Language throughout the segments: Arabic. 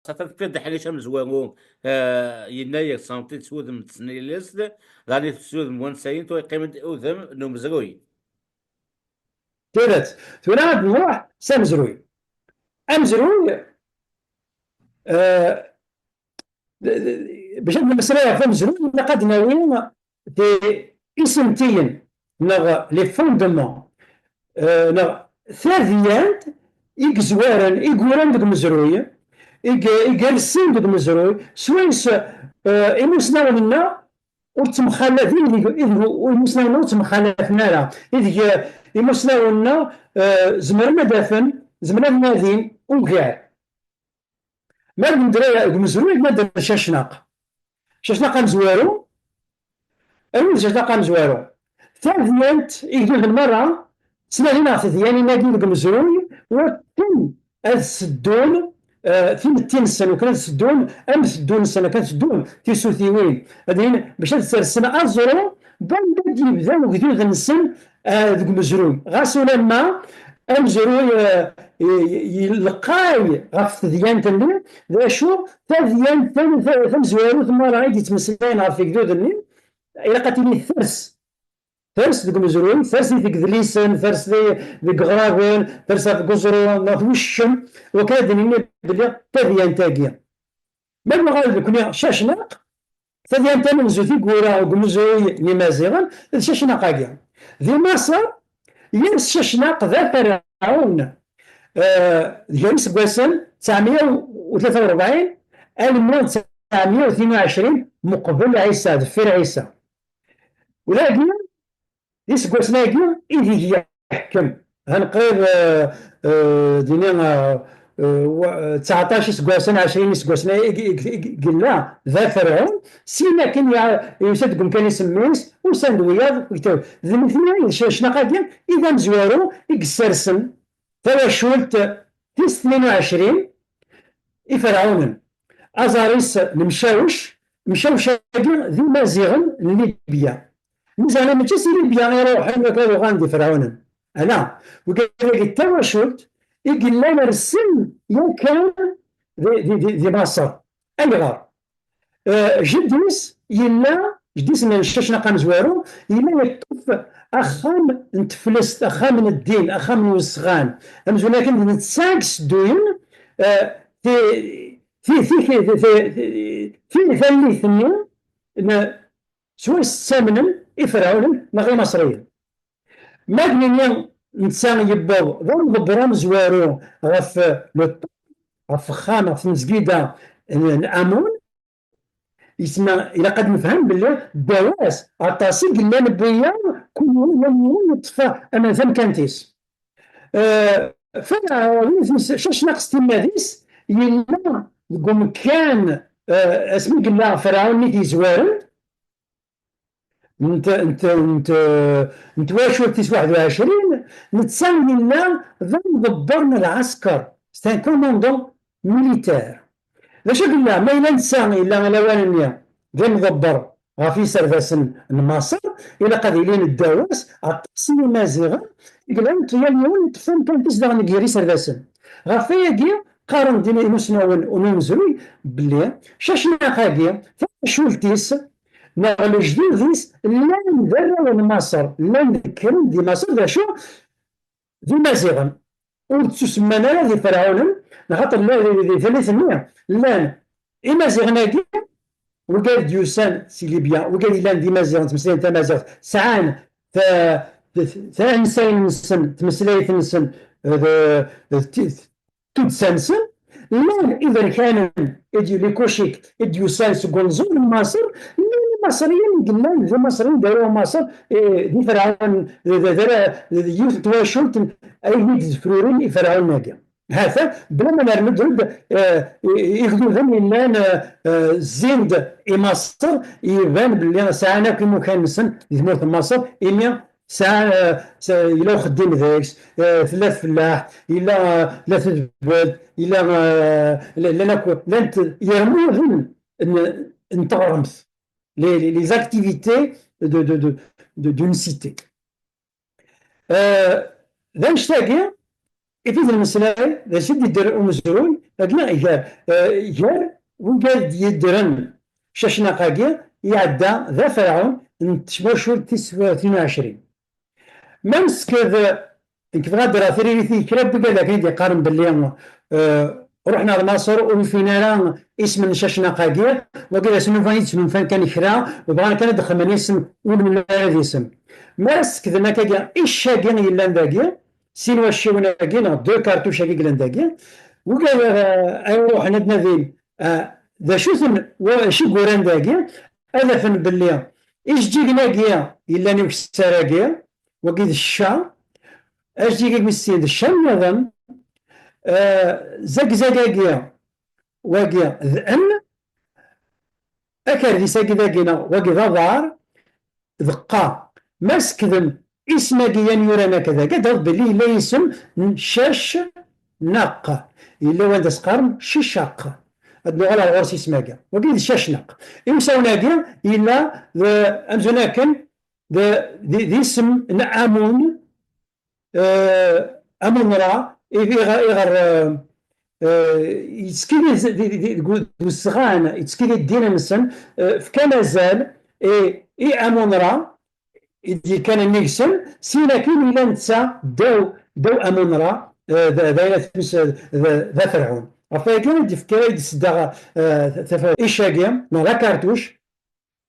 ستفقد حاليا مزوانو يناير سنتي تسود متسنيلس غادي تسود موان تو قيمة أوذم نمزروي. ثلاث ثنا غادي نروح سامزروي. امزروي آه باش هاد المسألة في مزروي لقد ناويين دي اسمتين نغ لي فوندمون نغ ثلاثيات إكزوارن إيكوران ديك مزروي إيكالسين ديك مزروي سويس إموسنا منا وتمخلفين ويمسنا وتمخلفنا لا إذ إموسنا ونا زمرنا دافن زمرنا نادين وكاع ما ندري مزروي ما دار شاشناق مزوارو أول شاشناق مزوارو ثانيات إيجي المرة سنة ثاني نادي ديك مزروي وكن السدون في 200 سنه وكانت تسدون تسدون السنه كانت تسدون تيسوثيوين هذين باش تسال السنه ازرو بعد يبداو جديد السن ذوك مزروي غاسو لما المزروي يلقاي غف ديان تنين ذا شو ثديان ثم زوارو ثم راه يتمسلين غف جدود النين الى قتلي الثرس ثرس ديك مزروي ثرس ديك ذليسن ثرس ديك غراغون ثرس ديك قزرو نوشم وكاد بلي تذيان تاقيا ما غادي كنا شاشناق تذيان تانا مزوثي كورا ومزوي نمازيغا شاشناق قاقيا ذي مصر يرس شاشناق ذا فرعون جالس قواسن 943 1922 مقبل عيسى دفير عيسى ولكن يسقسناكي إذا يحكم هنقريب دينا 19 سقواسنا 20 سقواسنا قلنا ذا فرعون سينا كان يصدقهم كان يسميس وساندوياض ويتو ذي مثلا شنا قاقين إذا مزوارو يقسرسن تواشولت في 22 فرعون أزاريس المشاوش مشاوش ذي مازيغن ليبيا مزانا ما تسيري بيان يروحون وكانوا غاندي فرعون انا وقال لك التواشلت يقول لنا السن يمكن ذي مصر ايغار جديس يلا جديس من الشاشنا قام زوارو يلا يكف اخام نتفلست اخام من الدين اخام من الصغان امزو لكن نتساق سدوين في في في في في ثالث النيل سوى الثامن فرعون ما غير مصريين ما بنيا نتسان يبوض ضرب برام زوارو غف غف خامة في مسجدة امون يسمى الى قد نفهم بالله دواس عطاسي قلنا نبويا كل يوم يطفى اما ثم كانتيس شاش ناقص تماديس يلا يقوم كان اسمي قلنا فرعون نيتي زوارن انت واش ولتي 21 نتساوي لنا ضبرنا العسكر ستان كوموندون ميليتير لاش قلنا ما الا نتساوي الا الاولانيه غير مضبر غافي سرفاسن مصر الى قاعدين الدواس عطسي مازيغا قال انت يا اليوم تفهم كان تصدق نقيري سرفاسن غافي يجي قارن ديما مسنون ونمزروي بلي شاشنا قاقي شولتيس نغل جديد ذيس لان ذرا مصر لان ذكرن دي مصر ذا شو ذي مازيغن وتسمى لا ذي فرعون نخاطر لا ذي 300 لان إمازيغناكي وقال ديوسان سي ليبيا وقال لان دي مازيغن تمسلين تا مازيغ سعان ثان سن تمسلين سن تود سنسن لان إذا كان يجي ليكوشيك ديوسان سكونزون مصر المصريين قلنا ذا المصريين داروا مصر دي فرعون يوث تواشلت اي ويد فرورين فرعون ناقا هذا بلا ما نرمد ياخذوا ذم لان زند مصر يبان بلي ساعنا كيما كان نسن يموت مصر إميا ساعة إلا خدم ذاكس ثلاث فلاح إلا لا تدبد إلا لا يرموا ذن نتغرمث les activités d'une cité. ذا نشتاقي إفيد المسلاي ذا سيد يدر أمزروي أدنا جار وقاد يدرن شاشنا قاقيا يعدى ذا فرعون نتشبوشور 22 ممسك ذا كيف غادر ثري كراب بقى لكن يقارن باللي رحنا لمصر وفينا لا اسم شاشنا قاقيا وقال اسم فان كان يكرا وبغانا كان دخل من اسم ومن هذا اسم ماسك ذا كاقيا إيش كان يلا ذاكيا سينوا الشيونا كاين دو كارتوش هكي كلان وقال ايوا حنا بنادم ذا شو شي قران داكي هذا فن باللي ايش جيك ناكيا الا نيوك السراكيا وقيد الشا اش جيك مسين الشا نظام زاك زاكاكيا واقيا ذأن اكار دي ساكي ذاكينا واقي ضار ذقا ماسكذن اسم كيان يورانا كذا كذا بلي لا يسم شاش ناق إلا وانت سقارم ششاق اللغة الغرس اسمها وقيد شاشناق إمساوناكي إلا أمزوناكن ذي اسم نعمون أمون را إغر يتسكيلي الصغان يتسكيلي الدين نسن فكان زال إي أمون را إذا كان نيكسن سينا كين إلا نتسا دو أمون را ذا فرعون عرفت كان كاين يصدق إيشاكيا لا كارتوش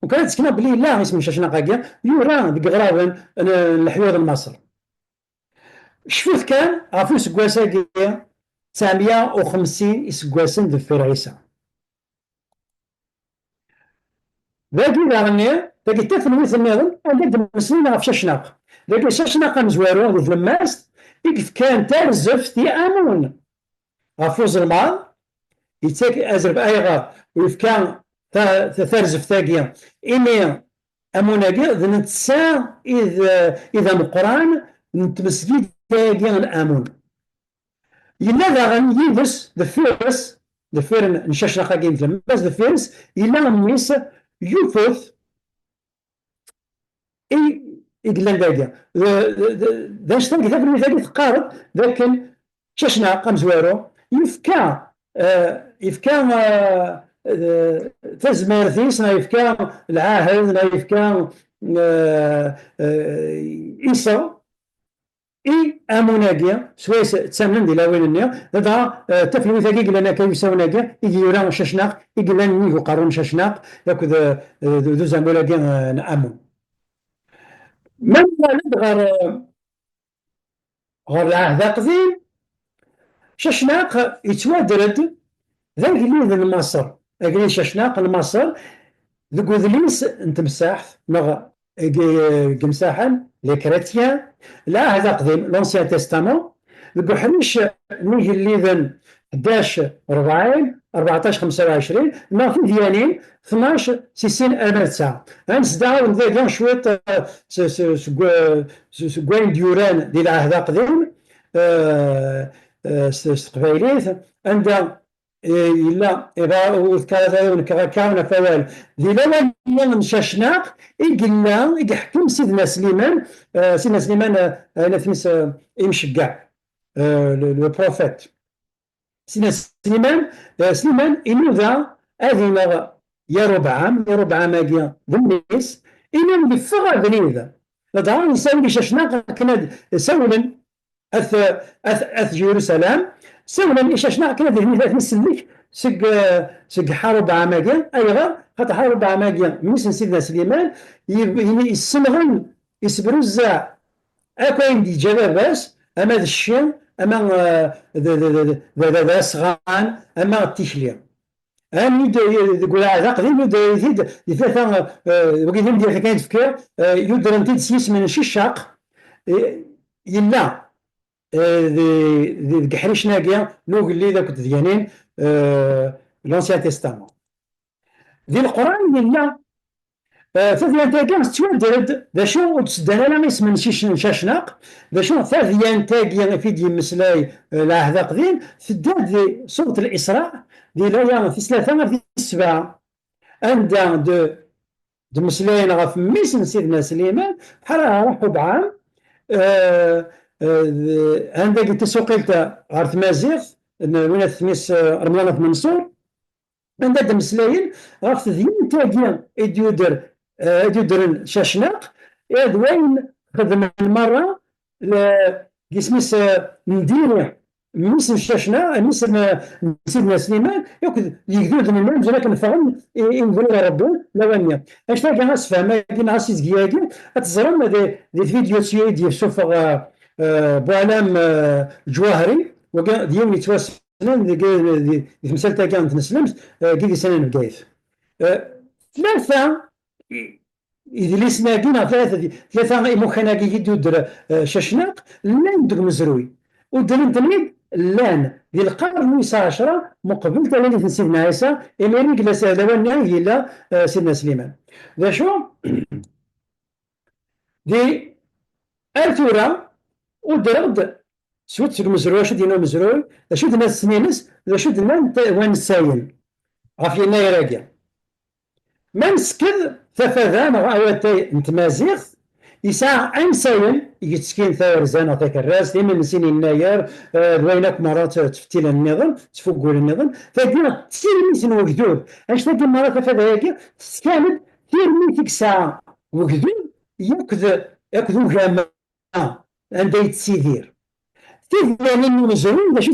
وكانت تسكن بلي لا اسم شاشنا قاكيا يورا ديك غراون الحيوض المصر شفوت كان عفو سكواساكيا 950 سكواسن دفير عيسى باقي غارني باقي تثنويت النظام عندك مسلمين غف شاشناق لكن شاشناق مزوارو ذي الماس إكف كان ترزف في أمون غفوز المال يتاك أزرب أيغا وإف كان ترزف ثاقيا إني أموناقي ذا نتسا إذا مقران نتمسكي ثاقيا الأمون يلا ذا يلبس ذا فيرن نشاش نقاقين ذا بس ذا فيرس يلا ميس يوفث إقلان داقيا ذا نشتاق ذاك المثالي تقارب لكن شاشنا قمزوارو يفكا تزمارثيس يفكا العاهد يفكا إيسا إي أموناقيا سويس تسامن دي لاوين النيا هذا تفلوي ثاقي قلنا كيف يساوناقيا يجي يوران شاشناق يقلنا نيفو قارون شاشناق ياكو ذو زامولاقيا نأمون من غير العهد قديم شاشناق يتوادرد ذاك اللي ذا مصر أقلي شاشناق المصر ذو ذليس نتمساح نغ قمساحا لي كريتيان العهد قديم لونسيان تيستامون ذو حريش نيجي اللي ذن 11 40 14 25 ما في ديانين 12 60 49 غنصدعوا ذاك شويه سكوين ديوران ديال العهد القديم استقباليت عندها إلا إذا كان فوال ذي لوال من شاشناق إقلنا يحكم سيدنا سليمان سيدنا سليمان نفس يمشقع لو بروفيت سيدنا سليمان إنو ذا أذن يا ربع ماجيا ذنيس إنو اللي فغى ذني ذا لدعا إنسان بشاشناق كان سولا أث جيروسلام سولا إشاشنا كنا ذهني ذات نسلك سق حارب عماقيا أيضا خاطر حارب عماقيا مثل سيدنا سليمان يسمغن يسبرزع أكاين دي جباباس أما ذا الشين أما ذا صغان أما التيشليا أنا يقول هذا قديم يدير ثلاثة وقيل ندير حكاية تفكير يدير نتيد سيس من الشيشاق يلا ذي حريش ناقيا نوق اللي ذاك ديانين لونسيان تيستامون ذي القرآن يلا ثلاثيان تاقيا تودرد ذا شو تسدانا لا اسم شاشناق ذا شو ثلاثيان تاقيا في دي مسلاي العهد قديم تداد ذي سورة الإسراء ذي لايا في ثلاثة في السبعة عندها دو مسلايين غاف ميسن سيدنا سليمان بحال راحوا بعام عندك تسوقيت غير تمازيغ وين تميس رمضان منصور عندها دمسلاين غاف تدين تاقيا إديودر شاشناق إذ وين خدم المرة جسميس ندير ميس شاشنا ميس سيدنا سليمان ياكل يقدر من المام لكن فهم ينظر ربي لوانيا اش تاقي ناس فهم كاين ناس يزكياكي تزرم دي فيديو ديال شوف بوعلام جواهري وكان ديال يتواصل دي مسألة كانت نسلمت كي سنة بقايف ثلاثة إذا اللي سناقينا ثلاثة إموخنا كي يدودر شاشناق لان دوك مزروي ودرين تنيد لان دي القرن 19 مقبل تلاني سيدنا عيسى إميريك لوان إلى سيدنا سليمان ذا شو دي أرثورا ودرد سوت سوق مزروع شو دينا مزروع شو دينا السنينس شو دينا وين السايل غاف يناير راكع ما مسكر ثفاذان غاوتي نتمازيغ يساع عين سايل يتسكين ثاير زان عطيك الراس ديما نسين يناير دوينك مرات تفتيل النظام تفوقوا النظام فدينا تيرميس وقدود اش تاكي مرات ثفاذا هيك تسكامد تيرميتك ساعة وقدود ياكذو جامع عندها يتسيدير تيفاني مزرون باش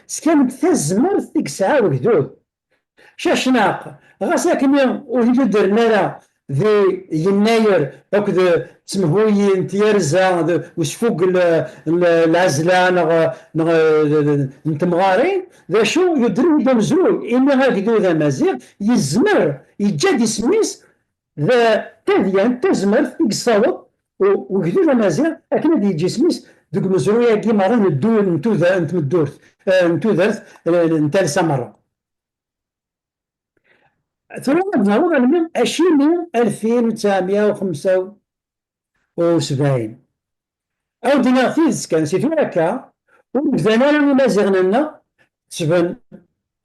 تسكانت تزمر ديك الساعة وكذوب شاشناق غاساكن ويدرنا راه ذي يناير هكذا تسمهوي نتيرزا وسفوق العزلة نتمغارين ذا شو يدرو ذا مزروع إما هكذو ذا مازيغ يزمر يجاد سميس ذا تذيان تزمر ديك الصوت وكذو ذا مازيغ أكنا دي جسميس دوك مزروية كي مرة ندور نتمدورت نتودرت نتالسة مرة ثم نهضر على من 2975 أو دينا فيز كان سيتو هكا وبدانا راني مازيغنا لنا تبان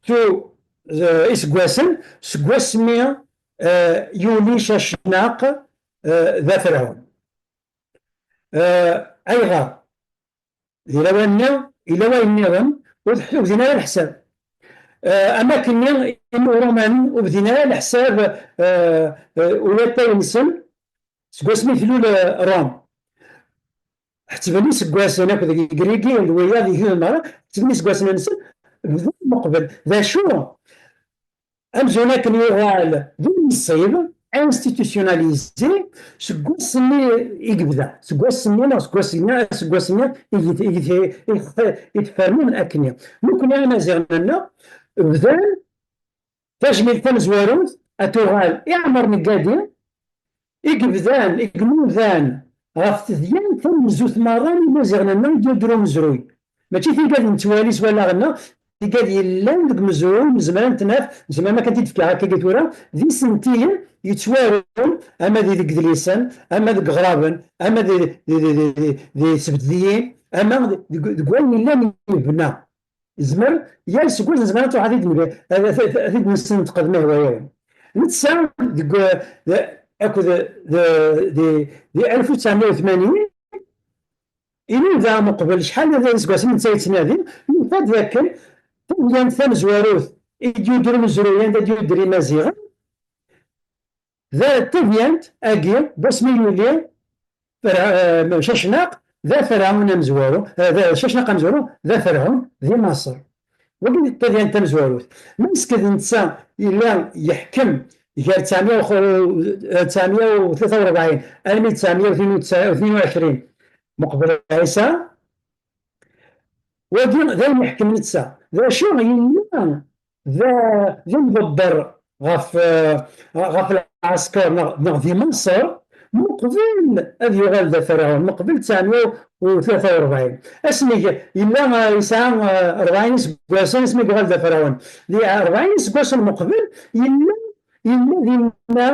تو إسكواسن سكواس مية يولي شاشناق ذا فرعون أيغا إلا وين نظام وبدينا الحساب أماكن إنه رومان وبدينا الحساب ولا تاينسن سكواسمي في روم حتبني سكواسنا كذا كريكي الويا ذي المرة حتبني سكواسنا نسن مقبل ذا شو أمزونا كان يغال ذي الصيب انستيتيوشناليزي سكواسني يقبضا سكواسني يتفرمون أكنيا ممكن أنا زغننا بذل تجميل تمزوروث أتوغال يعمر نقادين يقبذان يقموذان غاف تذيان تمزوث مراني مازغننا يدرو مزروي ماشي تيقاد نتواليس ولا غنا تيقاد يلان ديك مزروي مزمان تناف زعما ما كانت تفكي هكا قلت ذي سنتين يتوارون اما ديك دليسان اما ديك غرابن اما دي سبتذيين اما ديك وين لا يبنى زمر يا سكون زمان تو عادي نبي هذيك نسن تقدمه هوايا نتسا اكو دي 1980 إلى ذا مقبل شحال هذا سكواس من سايت نادي فات ذاك تبين ثم زواروث يدير مزرويان دا يدير مزيغا ذا تبينت اكي باسمي يولي شاشناق ذا فرعون مزوارو ذا شاشناق مزوارو ذا فرعون ذي مصر وقد تبين تمزواروث مسكت نتسا إلا يحكم غير 943 1922 مقبل عيسى ودين ذا يحكم نتسا ذا شو يلا ذا مدبر غاف العسكر نغذي مصر مقبل أذ يغال ذا فرعون مقبل 943 اسمي إلا يسعى 40 سكواسن اسمي يغال ذا فرعون ذي 40 سكواسن مقبل إلا ذي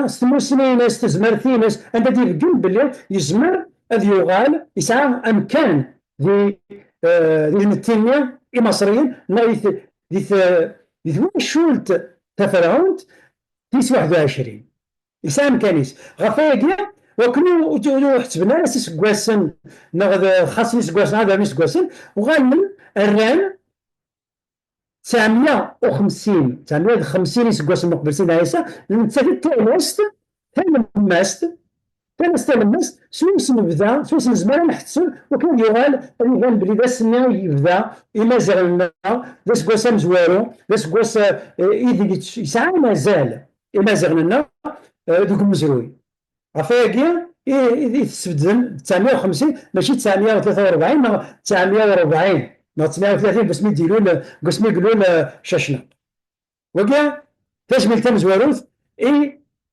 ستمو سنين استزمر ثينس أنت دي القلب اللي يزمر أذ يغال يسعى أمكان ذي التنمية مصريين ذي شولت تفرعون 21 يسام كنيس غفايا وكنو حسبنا سكواسن نغد خاصني سكواسن هذا سكواسن وغالبا الران 950 سكواسن مقبل سيدنا عيسى نتسافر تلمست تلمست سوس نبدا سوس نزمر نحتسن وكان يغال بلي ذا السنة يبدا إما زغلنا ذا سكواسا مزوارو ذا سكواسا إيدي يسعى مازال إما زغلنا دوك مزروي عفاكي يتسبدل 950 ماشي 943 ما 940 ما 930 باش يديروا باش يقولوا شاشنا وكا تجمل تم زواروث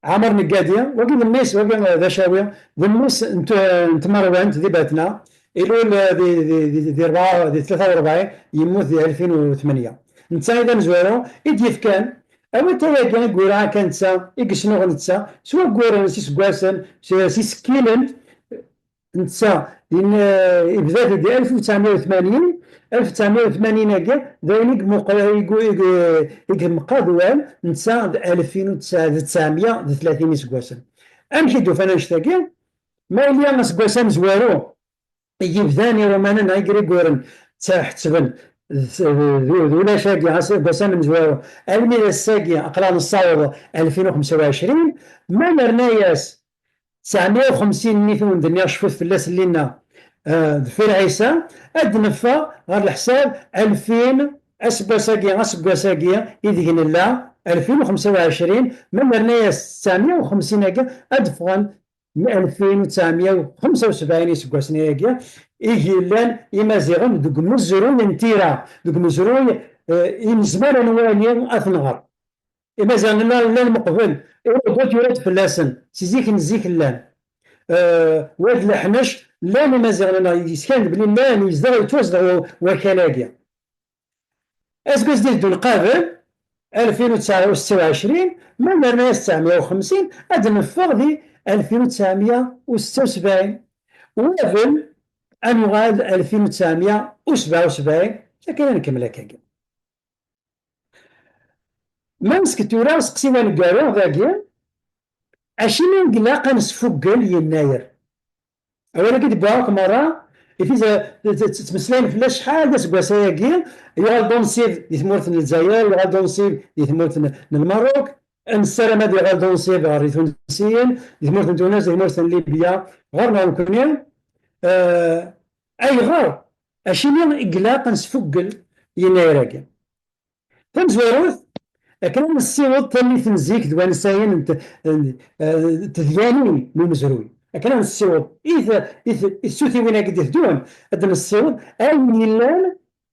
عمر نقاديه وكا الناس وكا ذا شاويه الناس انت مروان ذي باتنا يقول دي 43 يموت دي 2008 انت اذا زوارو يديف كان أما تايا كان كورا كانت سا إكشنو غنتسا سوا كورا سيس كواسن سيس كيلن نتسا إبدات دي 1980 هكا ذلك مقادوان نتسا 1930 سكواسن أمشي دوفانا نشتاكي ما إليا نسكواسن زوارو يبداني رومانا نايقري كورن تحتبن ذولا شاقي بسام مزوارو الميل الساقي أقران الصاوض 2025 ما نرناياس 950 نيثون دنيا شفت في اللاس لنا في العيسى أدنفا غير الحساب 2000 أسبا ساقي يدينا الله 2025 ما نرناياس 950 أدفغن 2975 سكواسني هكا إيجيلان إمازيغن دوك مزرون نتيرا دوك مزرون إمزمان نوالي أثنغر إمازيغن لا المقبل دوت يرد فلاسن سيزيك نزيك اللان واد لحنش لا إمازيغن يسكن بلي ما يزدغ يتوزدغ وكالاكيا أسكوز ديال دون قابل 2026 ما مرناش 950 هاد نفغ دي 2976 وافل أنوغال 2977 لكن نكمل هكاكا ما مسكتورا سقسينا نقارو ذاكيا عشان نقلاق نسفقل يناير أولا كي تباوك مرة إذا تمسلين في شحال داس كواساكي يغالدو نصيب دي ثمورة الجزائر يغالدو نصيب دي ثمورة المغرب السلامة دي غالدو نصيب غير تونسيين دي ثمورة تونس دي ثمورة ليبيا غير نعاونكم أي غير أشيني إقلاق نسفقل يناير تنزوروث كان السيوط تاني تنزيك دوان ساين تذيانين من مزروي كان السيوط إذا السوثي وين قد يهدون أدن السيوط أي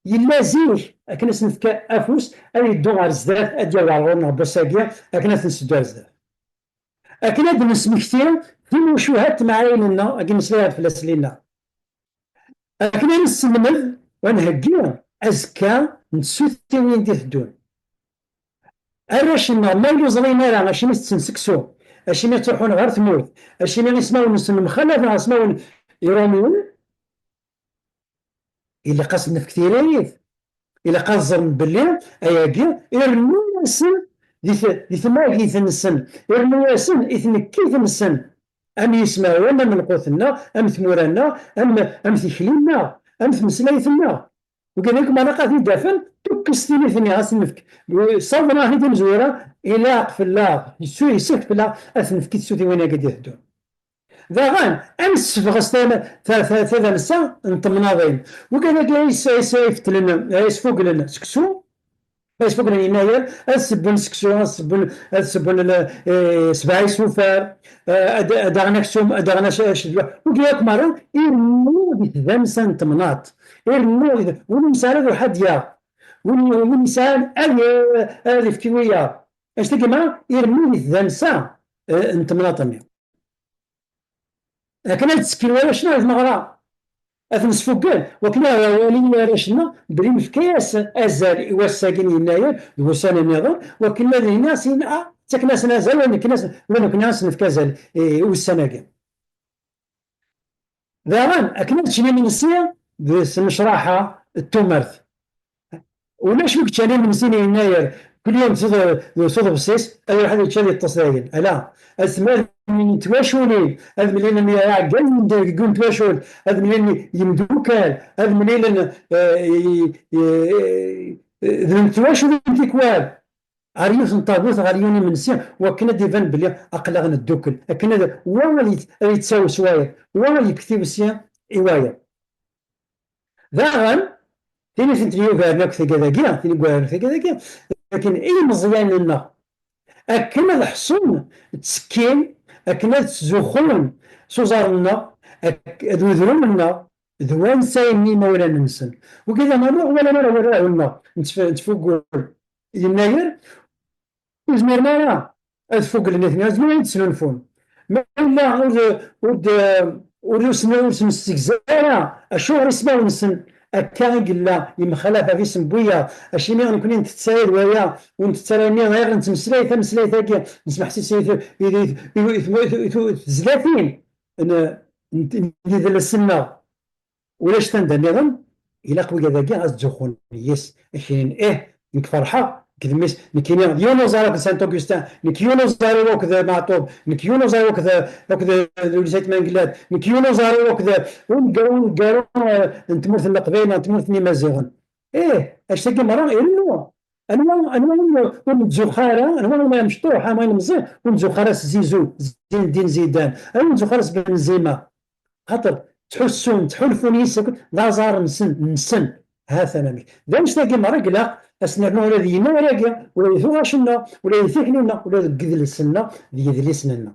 يلا زيش كان سنفك أفوس أي يدون على الزداد أديال على غورنا بساقيا كان نسدو على الزداد كان أدن نسمكتين في مشوهات معايننا أكن نسلاها في الأسلينا كان نسلمل ونهجيها أزكى نسوثي وين يهدون الرشنا ما يوزرين راه ماشي تنسكسو اشي تروحون غير ثمود اشي يسمعون نسن مخلف يسمعون يرامون إلا قاصد كثيرين إلا قاصد بالليل أياكي يرمون السن دي ثماكي ثنسن يرمون السن إثنكي ثنسن أم يسمعون من قوتنا أم ثمورنا أم ثخلينا أم ثمسلايثنا وقال لكم أنا قاعد يدافن تكستيني ثاني غاسنفك صوبنا هني مزوره إلا قفلا يسك فلا أثنفك تسوتي وين قد يهدون ذا غان أمس فغستان ثلاثة نساء نطمناضين وقال لك يسيفت لنا يسفوق لنا سكسو يسفوق لنا يناير السبن سكسو السبن سبعي سوفار أدغنا كسوم أدغنا شدوا وقال لك مرة إرمو ذا نساء نطمنات إرمو ونمسال واحد يا والمثال هذه في كويه اش تلقى ما يرموني ذا نساء نتمناطني كان تسكيل شنو هذا المغرى اثنس فوقال وكنا ولي رشنا بريم في كياس ازال وساكن يناير وسان النظام وكنا الناس تكنا سنازل ولا كنا في كازال والسناقه ذا غان اكنا تشني من السيا بس مشراحه التمرث ولاش وقت كان من سنة يناير كل يوم تصوض بسيس اي واحد يتشال يتصل لا اسماء من تواشوني هذا مليون عقل يقول تواشون هذا مليون يمدوكال هذا مليون ذن تواشون تيكوال عريوس نطابوس غاريوني من سين وكنا ديفان بلي اقلغ ندوكل كنا وما يتساوي سوايا وما يكتب سين ايوايا ذا تيني سنتريو كارناك في كذا تيني كارناك في كذا لكن اي مزيان لنا اكن الحصون تسكين اكن تزخون سوزارنا ذو ذرونا ذوان سايني مولا ننسن وكذا ما نروح ولا نروح ولا لنا نتفوق يناير وزمير مانا فوق الاثنين زمير يتسلنفون ما لا ورسنا استجزاء الشهر اسمه ونسن أكاين قلا يمخلافة في سنبويا أشي مي غنكون نتسايد ويا ونتسراني غير نتمسلاي تمسلاي تاكي نسمح سيسي زلافين ندير السنة ولاش تندى نظام إلا قوي ذاكي غتجوخون يس أشين نكفرحة كذميس نكيني يونو زارك سانت اوغستان نكيونو زاري وكذا معطوب نكيونو زاري وكذا وليسات مانقلات نكيونو زاري وكذا ونقارو نتمرث القبيله نتمرثني مازيغن اش تلقى مرة انو انا ونتزوخارا انا ما مشطوح ما نمزي ونتزوخارس زيزو زين الدين زيدان انا ونتزوخارس بنزيما خاطر تحسون تحلفون يسكت لا زار نسن ها ثاني ذا مش تلقى مرة قلا أسنرنا ولا ذينا ولا جا ولا يثوغاشنا ولا يثيحنا ولا قذل السنة ذي سننا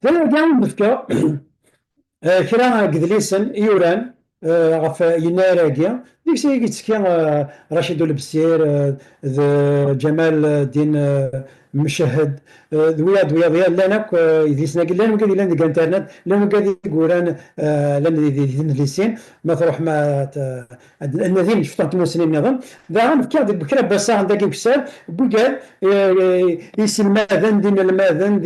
ذا جا نبكى كرا قذليسن يوران غف يناير راجيا ديك الساعه كيتسكي رشيد البسير جمال الدين مشهد دويا لانك يديسنا قال لنا قال لنا انترنت لنا قال يقولان لنا ليسين ما تروح مع الذين شفتهم تموسنين نظام ذا نفكر بكره بس عندك كسال بوقال يسمى ماذن دين الماذن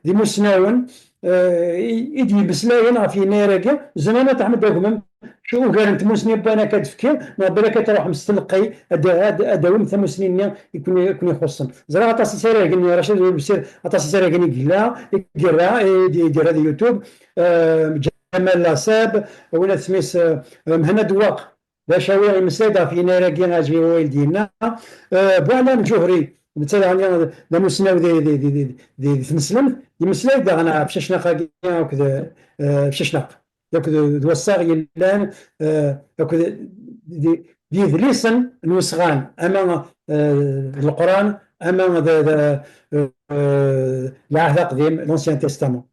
دي مسناون يدي بسلاين في نيرجا زمان تحمد دوكم شو قال انت مسني بانا كتفكير ما بالك تروح مستلقي اداوم ثم سنين يكون يخصن زرا عطاس سيري قال رشيد بسير عطاس سيري قال لا يقرا يدير هذا يوتيوب جمال لاساب ولا سميس مهند واق باش هو مسيده في نيرجا اجي والدينا بوعلان جوهري مثلا يعني لا مسناو دي تنسلم يمسلاي دا انا بشاشنا قاقيا وكذا بشاشنا دوك دوساغ يلان وكذا دي ذليسن نوسغان اما القران اما العهد القديم لونسيان تيستامون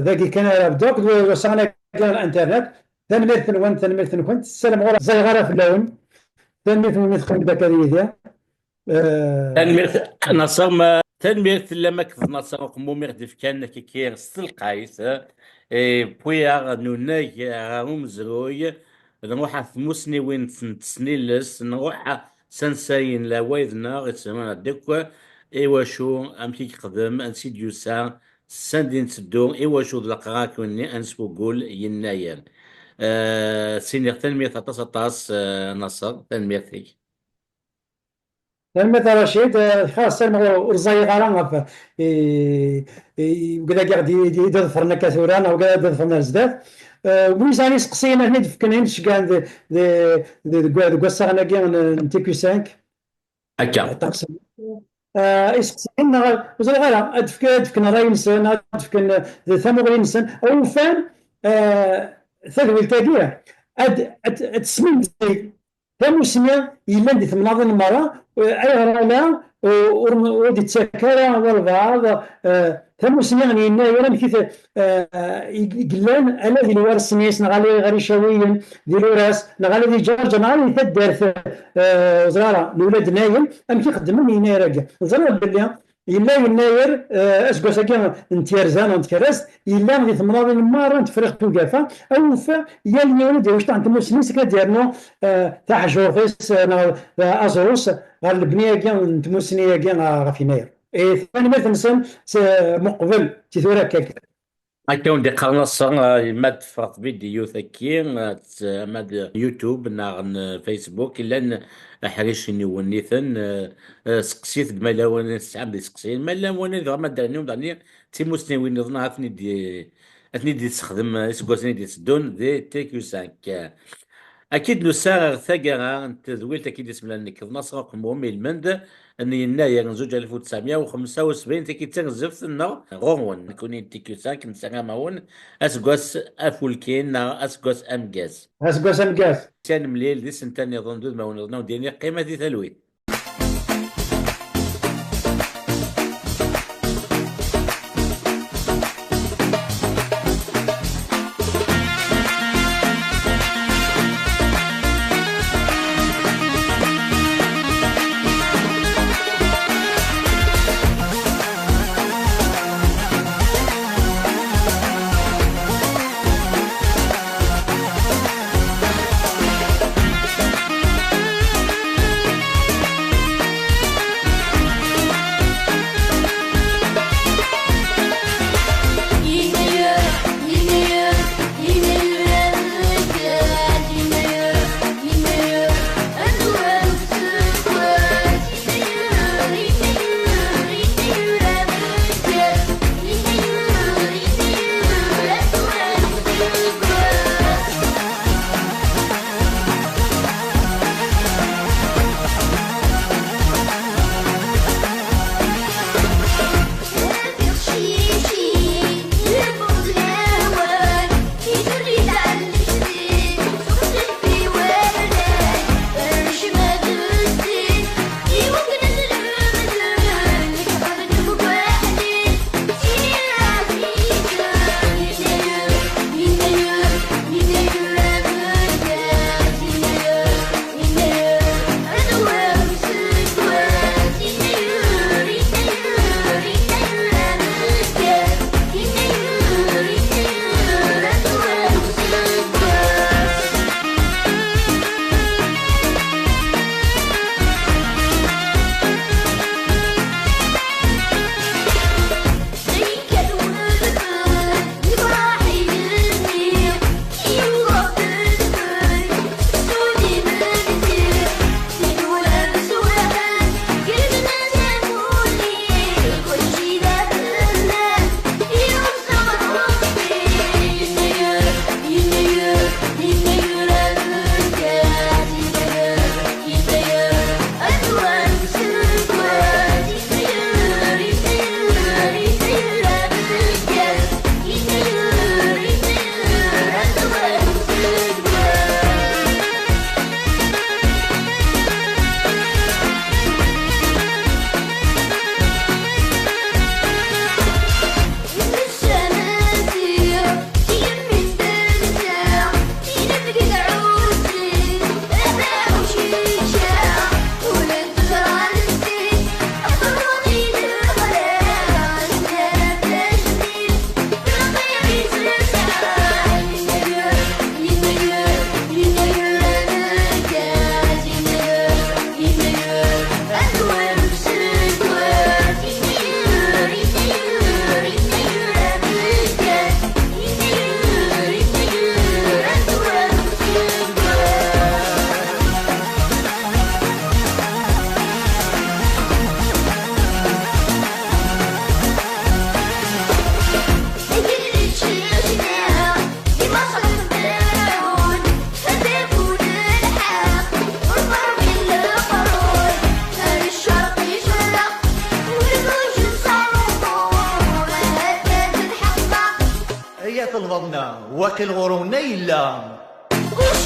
ذاك كان بدوك وسعنا الانترنت ثاني كنت السلام عليكم زي غرف في اللون ثاني مثل بكالوريا تنمية لما كنت نصر قمومير دفكان كير ستلقايس بويا نوناي غاهم زروي نروح ثموسني وين تسنيلس نروح سنساين لا وايدنا غيتسمى ديكوا ايوا شو امشي قدم انسي ديوسا ساندين تدو ايوا شو دلقراك وني انسبو قول يناير سينير تنمية تطاس نصر تنمية ثيك مثلا رشيد خاصة ورزاي غاران وكذا قاعد يدفرنا كثوران او قاعد يدفرنا زداد ويساني سقسينا هنا دفكنا هنش كان قصانا كان نتيكو 5 هكا يسقسينا وزي غالا دفكنا راي نسان دفكنا ثمو غير نسان او فان ثلاث تاقيه تسمين ثمو سنة إلا دي ثمناض المرة أي غرانا ودي تسكرة والبعض ثمو سنة يعني إنا يولا كيف قلان أنا ذي الوار السنيس نغالي غاري شويا ذي الوراس نغالي ذي جارجة نغالي ثدار وزرارة لولاد نايم أم كي قدموني يناير راجع وزرارة بالله إلا يناير أسقو ساكي نتيرزان ونتكرست إلا غادي ثمناض المرة نتفرغ توقافة أو فا يا اليوم واش تاع نتموسنين سكا ديالنا تاع جوفيس أزروس غير البنية كاع نتموسنية كاع غا في يناير ثاني مثلا مقبل تيثورا كاك هكا وندي قرنص ماد فرط فيديو ثكي ماد يوتيوب ناغ فيسبوك إلا حريش ونيثن سقسيت مالا وانا سعام دي سقسين مالا وانا ذا ما دانيوم داني تيموسني وين نظن اثني دي تستخدم اسكوسني دي تدون دي تيكيو 5. اكيد نساغ ثقة انت ذويلت اكيد اسم لانك نصر قمومي المند ان يناير زوج 1975 تكي تغزف لنا غون نكوني تيكيو ساك نساغا ماون اسكوس افولكين اسكوس امكاز اسكو مكاس. كان مليل دي سنتاني ظن دود ماون ظنو ديني قيمة دي ثلوي. هي طلبنا وكل غرونا يلا وش